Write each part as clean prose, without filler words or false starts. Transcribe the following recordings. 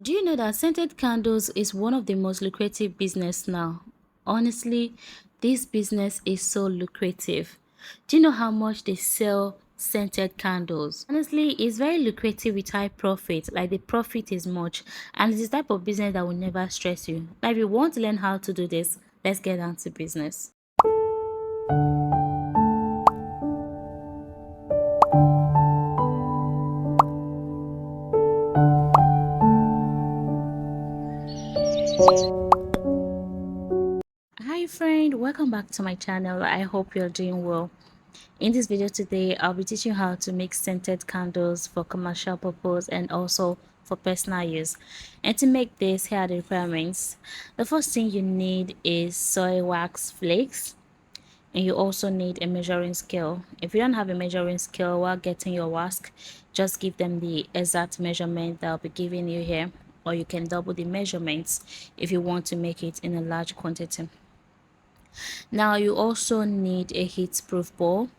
Do you know that scented candles is one of the most lucrative business now? Honestly, this business is so lucrative. Do you know how much they sell scented candles? Honestly, it's very lucrative with high profit. Like the profit is much, and it's the type of business that will never stress you. Now, if you want to learn how to do this, let's get down to business. Hi friend, welcome back to my channel. I hope you're doing well. In this video today, I'll be teaching you how to make scented candles for commercial purpose and also for personal use. And to make this, here are the requirements. The first thing you need is soy wax flakes, and you also need a measuring scale. If you don't have a measuring scale while getting your wax, just give them the exact measurement that I'll be giving you here, or you can double the measurements if you want to make it in a large quantity. Now you also need a heat proof bowl.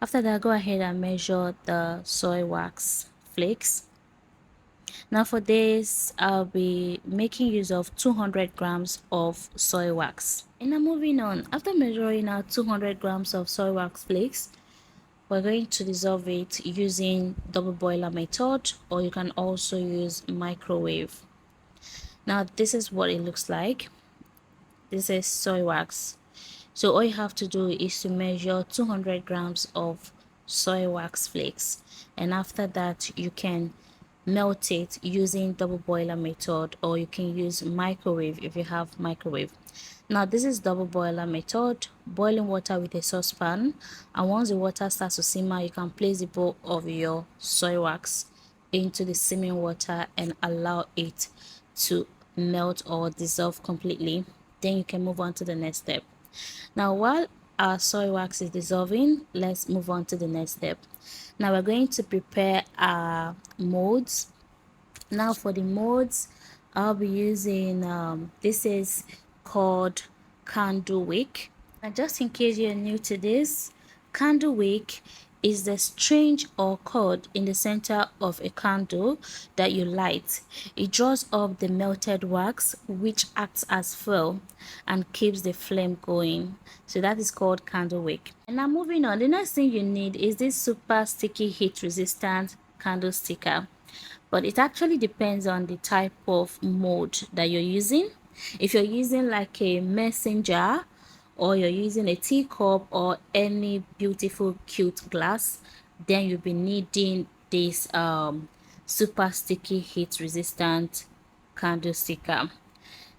After that, go ahead and measure the soy wax flakes. Now for this, I'll be making use of 200 grams of soy wax. And now moving on, after measuring out 200 grams of soy wax flakes, we're going to dissolve it using double boiler method, or you can also use microwave. Now this is what it looks like. This is soy wax. So all you have to do is to measure 200 grams of soy wax flakes, and after that you can melt it using double boiler method, or you can use microwave if you have microwave. Now this is double boiler method, boiling water with a saucepan, and once the water starts to simmer, you can place the bowl of your soy wax into the simmering water and allow it to melt or dissolve completely. Then you can move on to the next step. Now while our soy wax is dissolving, let's move on to the next step. Now we're going to prepare our molds. Now for the molds, I'll be using this is called candle wick. And just in case you're new to this, candle wick is the string or cord in the center of a candle that you light. It draws up the melted wax, which acts as fuel and keeps the flame going. So that is called candle wick. And now moving on, the next thing you need is this super sticky heat resistant candle sticker, but it actually depends on the type of mold that you're using. If you're using like a messenger, or you're using a teacup or any beautiful cute glass, then you'll be needing this super sticky heat resistant candle sticker.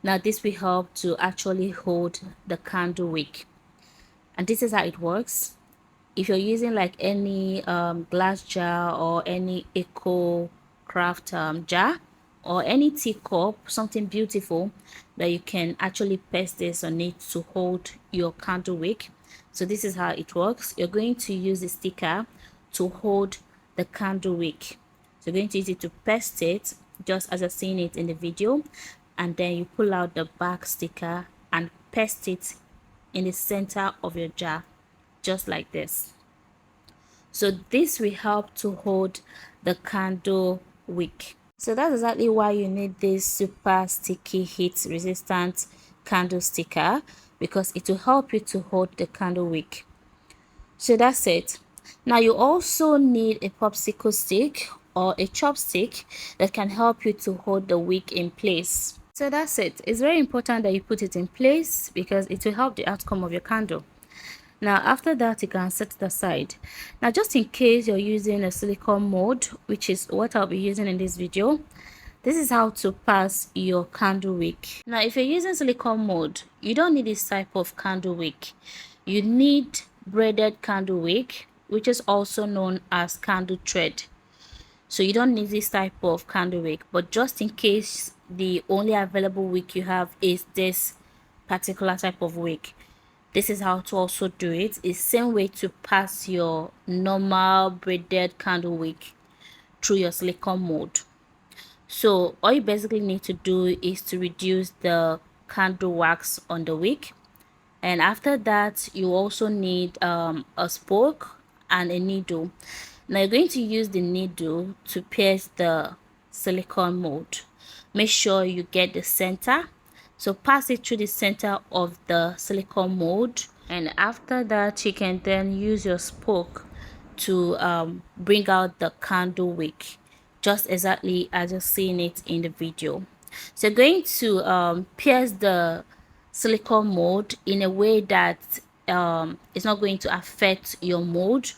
Now this will help to actually hold the candle wick, and this is how it works. If you're using like any glass jar or any eco craft jar or any teacup, something beautiful, that you can actually paste this on it to hold your candle wick. So this is how it works. You're going to use the sticker to hold the candle wick. So you're going to use it to paste it just as I've seen it in the video, and then you pull out the back sticker and paste it in the center of your jar, just like this. So this will help to hold the candle wick. So that's exactly why you need this super sticky heat resistant candle sticker, because it will help you to hold the candle wick. So that's it. Now you also need a popsicle stick or a chopstick that can help you to hold the wick in place. So that's it. It's very important that you put it in place because it will help the outcome of your candle. Now after that, you can set it aside. Now just in case you're using a silicone mold, which is what I'll be using in this video, this is how to pass your candle wick. Now if you're using silicone mold, you don't need this type of candle wick. You need braided candle wick, which is also known as candle thread. So you don't need this type of candle wick, but just in case the only available wick you have is this particular type of wick, this is how to also do it. It's same way to pass your normal braided candle wick through your silicone mold. So all you basically need to do is to reduce the candle wax on the wick, and after that you also need a spoke and a needle. Now you're going to use the needle to pierce the silicone mold. make sure you get the center. So pass it through the center of the silicone mold, and after that you can then use your spoke to bring out the candle wick, just exactly as you're seeing it in the video. So you're going to pierce the silicone mold in a way that it's not going to affect your mold.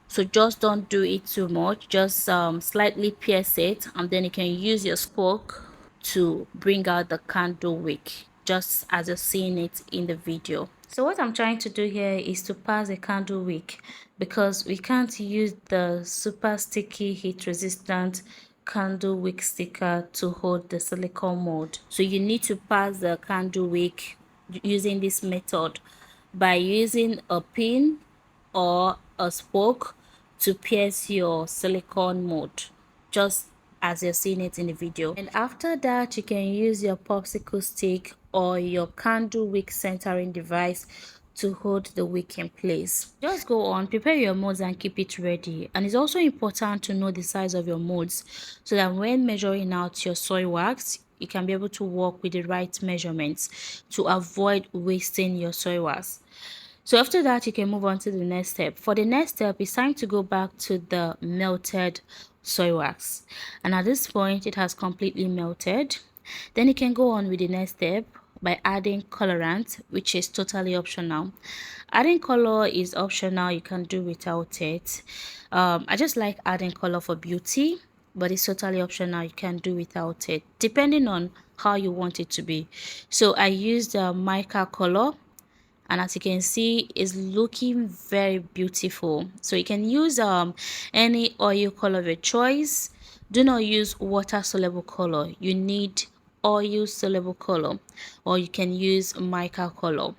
So just don't do it too much, just slightly pierce it, and then you can use your spoke to bring out the candle wick, just as you're seeing it in the video. So what I'm trying to do here is to pass a candle wick, because we can't use the super sticky heat resistant candle wick sticker to hold the silicone mold. So you need to pass the candle wick using this method by using a pin or a spoke to pierce your silicone mold, just as you're seeing it in the video. And after that, you can use your popsicle stick or your candle wick centering device to hold the wick in place. Just go on, prepare your molds and keep it ready. And it's also important to know the size of your molds, so that when measuring out your soy wax, you can be able to work with the right measurements to avoid wasting your soy wax. So after that, you can move on to the next step. For the next step, it's time to go back to the melted soy wax. And at this point, it has completely melted. Then you can go on with the next step by adding colorant, which is totally optional. Adding color is optional, you can do without it. I just like adding color for beauty, but it's totally optional, you can do without it, depending on how you want it to be. So I used mica color, and as you can see, it's looking very beautiful. So you can use any oil color of your choice. Do not use water soluble color, you need oil soluble color, or you can use mica color.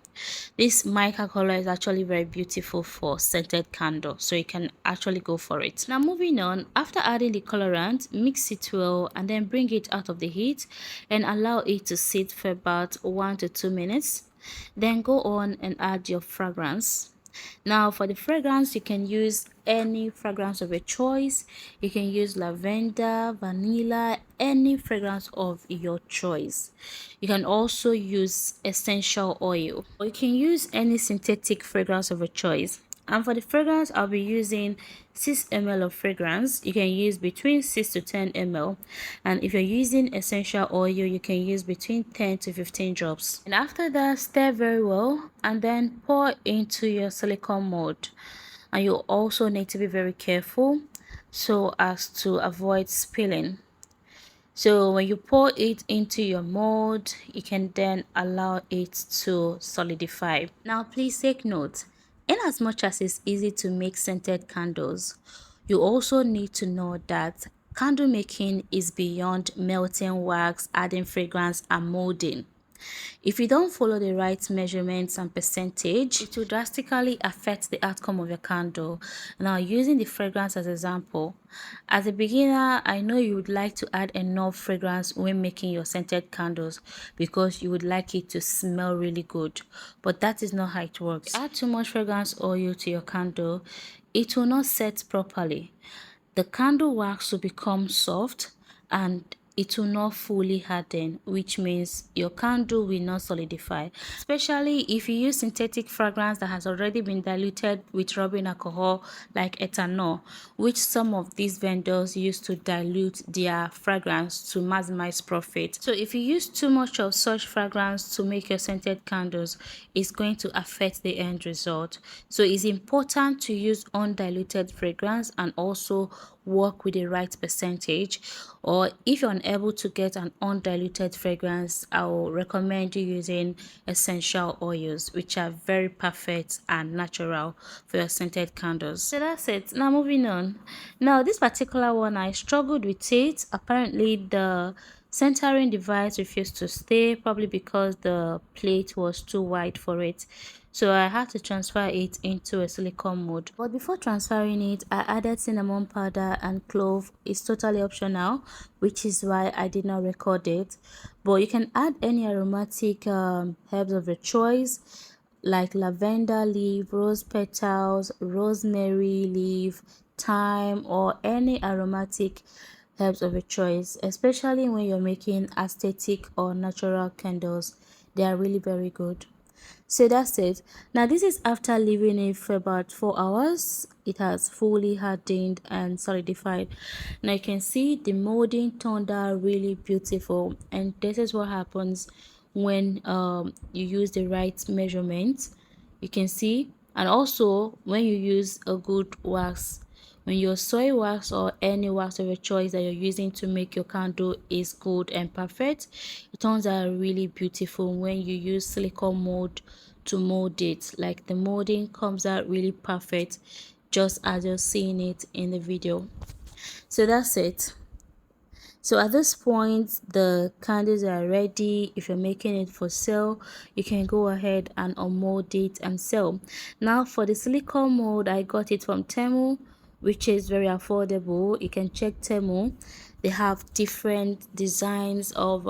This mica color is actually very beautiful for scented candle, so you can actually go for it. Now moving on, after adding the colorant, mix it well and then bring it out of the heat and allow it to sit for about 1 to 2 minutes. Then go on and add your fragrance. Now for the fragrance, you can use any fragrance of your choice. You can use lavender, vanilla, any fragrance of your choice. You can also use essential oil, or you can use any synthetic fragrance of your choice. And for the fragrance, I'll be using 6 ml of fragrance. You can use between 6 to 10 ml. And if you're using essential oil, you can use between 10 to 15 drops. And after that, stir very well and then pour into your silicone mold. And you also need to be very careful so as to avoid spilling. So when you pour it into your mold, you can then allow it to solidify. Now please take note, in as much as it's easy to make scented candles, you also need to know that candle making is beyond melting wax, adding fragrance and molding. If you don't follow the right measurements and percentage, it will drastically affect the outcome of your candle. Now, using the fragrance as example, as a beginner, I know you would like to add enough fragrance when making your scented candles because you would like it to smell really good, but that is not how it works. Add too much fragrance oil to your candle, it will not set properly. The candle wax will become soft and it will not fully harden, which means your candle will not solidify, especially if you use synthetic fragrance that has already been diluted with rubbing alcohol like ethanol, which some of these vendors use to dilute their fragrance to maximize profit. So if you use too much of such fragrance to make your scented candles, it's going to affect the end result. So it's important to use undiluted fragrance and also work with the right percentage. Or if you're unable to get an undiluted fragrance, I will recommend you using essential oils, which are very perfect and natural for your scented candles. So that's it. Now moving on. Now this particular one, I struggled with it. Apparently the centering device refused to stay, probably because the plate was too wide for it. So I had to transfer it into a silicone mold. But before transferring it, I added cinnamon powder and clove. It's totally optional, which is why I did not record it. But you can add any aromatic herbs of your choice, like lavender leaf, rose petals, rosemary leaf, thyme, or any aromatic herbs of your choice, especially when you're making aesthetic or natural candles. They are really very good. So that's it. Now this is after leaving it for about 4 hours. It has fully hardened and solidified. Now you can see the molding turned out really beautiful, and this is what happens when you use the right measurements. You can see, and also when you use a good wax, when your soy wax or any wax of your choice that you're using to make your candle is good and perfect, it turns out really beautiful. When you use silicone mold to mold it, like the molding comes out really perfect, just as you're seeing it in the video. So that's it. So at this point, the candles are ready. If you're making it for sale, you can go ahead and unmold it and sell. Now for the silicone mold, I got it from Temu, which is very affordable. You can check Temu. They have different designs of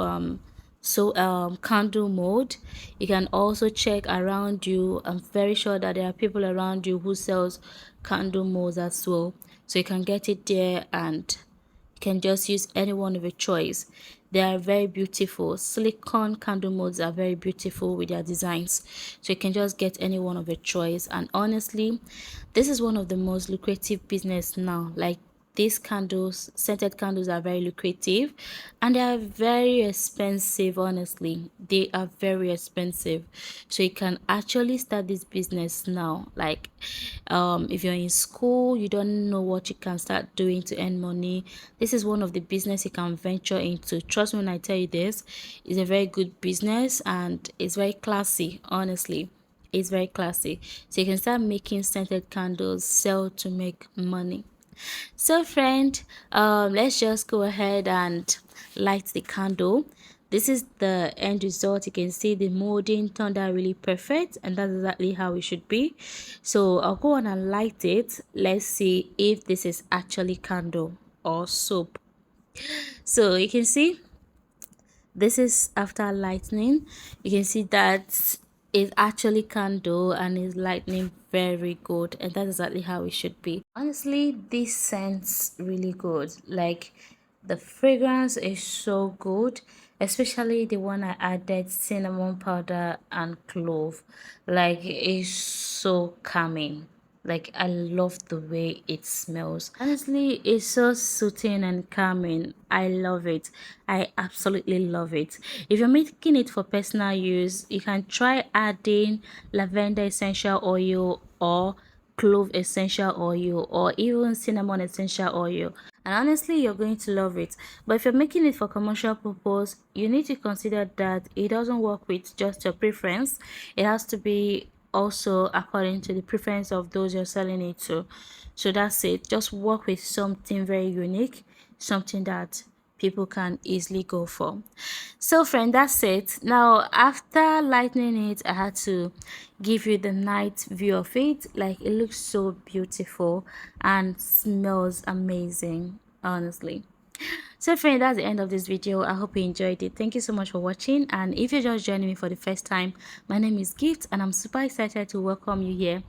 candle mold. You can also check around you. I'm very sure that there are people around you who sells candle molds as well, so you can get it there, and you can just use any one of your choice. They are very beautiful. Silicone candle molds are very beautiful with their designs, so you can just get any one of your choice. And honestly, this is one of the most lucrative business now. Like, these candles, scented candles, are very lucrative, and they are very expensive. Honestly, they are very expensive, so you can actually start this business now. Like, if you're in school, you don't know what you can start doing to earn money, this is one of the business you can venture into. Trust me when I tell you this. It's a very good business, and it's very classy. Honestly, it's very classy. So you can start making scented candles, sell to make money. So friend, let's just go ahead and light the candle. This is the end result. You can see the molding turned out really perfect, and that's exactly how it should be. So I'll go on and light it. Let's see if this is actually candle or soap. So you can see this is after lightning. You can see that it's actually candle and it's lightning very good, and that's exactly how it should be. Honestly, this scents really good. Like, the fragrance is so good, especially the one I added cinnamon powder and clove. Like, it's so calming. Like, I love the way it smells. Honestly, it's so soothing and calming. I love it. I absolutely love it. If you're making it for personal use, you can try adding lavender essential oil or clove essential oil or even cinnamon essential oil, and honestly you're going to love it. But if you're making it for commercial purpose, you need to consider that it doesn't work with just your preference. It has to be also according to the preference of those you're selling it to. So that's it. Just work with something very unique, something that people can easily go for. So friend, that's it. Now after lightening it, I had to give you the night view of it. Like, it looks so beautiful and smells amazing, honestly. So friend, that's the end of this video. I hope you enjoyed it. Thank you so much for watching, and if you're just joining me for the first time, my name is Gift and I'm super excited to welcome you here.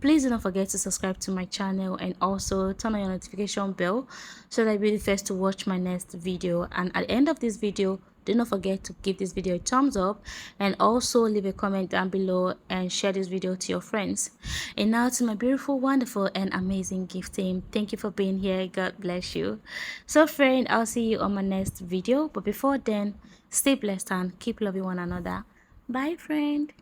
Please do not forget to subscribe to my channel and also turn on your notification bell so that you'll be the first to watch my next video. And at the end of this video, do not forget to give this video a thumbs up and also leave a comment down below and share this video to your friends. And now to my beautiful, wonderful and amazing gift team, thank you for being here. God bless you. So friend, I'll see you on my next video, but before then, stay blessed and keep loving one another. Bye friend.